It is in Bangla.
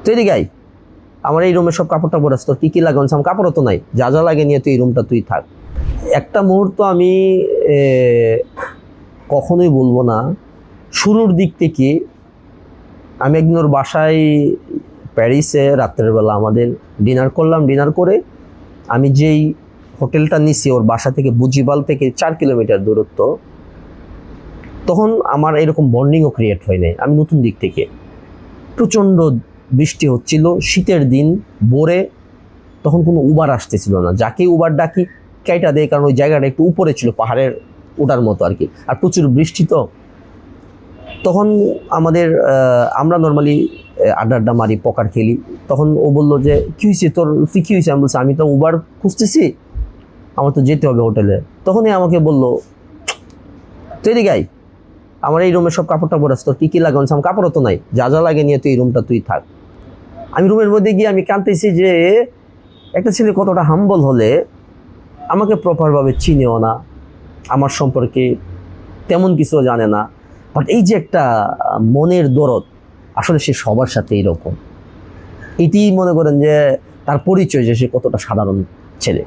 তুই এদিকে আয়, আমার এই রুমে সব কাপড় টাপড় আছে, তোর কী কী লাগে? আমার কাপড়ও তো নাই, যা যা লাগে নিয়ে তুই এই রুমটা তুই থাক। একটা মুহূর্ত আমি কখনোই বলবো না, শুরুর দিক থেকে আমি একদিন ওর বাসায় প্যারিসে রাত্রের বেলা আমাদের ডিনার করলাম। ডিনার করে আমি যেই হোটেলটা নিছি ওর বাসা থেকে বুজিবাল থেকে 4 কিলোমিটার দূরত্ব, তখন আমার এরকম বন্ডিংও ক্রিয়েট হয় নাই। আমি নতুন দিক থেকে, প্রচণ্ড বৃষ্টি হচ্ছিল, শীতের দিন, ভোরে, তখন কোনো উবার আসতেছিল না। যাকে উবার ডাকি কাইটা দেয়, কারণ ওই জায়গাটা একটু উপরে ছিল, পাহাড়ের ওঠার মতো আর কি, আর প্রচুর বৃষ্টি। তো তখন আমাদের আমরা নর্মালি আড্ডা মারি, পকার খেলি। তখন ও বললো যে কী হয়েছে তোর, তুই কী হয়েছে? আমি বলছি আমি তো উবার খুঁজতেছি, আমার তো যেতে হবে হোটেলে। তখনই আমাকে বললো তুই এদিকে আয়, আমার এই রুমে সব কাপড় টাপড় আছে, তোর কী কী লাগে? আমার কাপড়ও তো নাই, যা যা লাগে নিয়ে তুই এই রুমটা তুই থাক। আমি রুমের মধ্যে গিয়ে আমি কাঁদতেছি যে একটা ছেলে কতটা হাম্বল হলে আমাকে প্রপারভাবে চিনেও না, আমার সম্পর্কে তেমন কিছু জানে না, বাট এই যে একটা মনের দরদ, আসলে সে সবার সাথে এইরকম। এটি মনে করেন যে তার পরিচয়, যে সে কতটা সাধারণ ছেলে।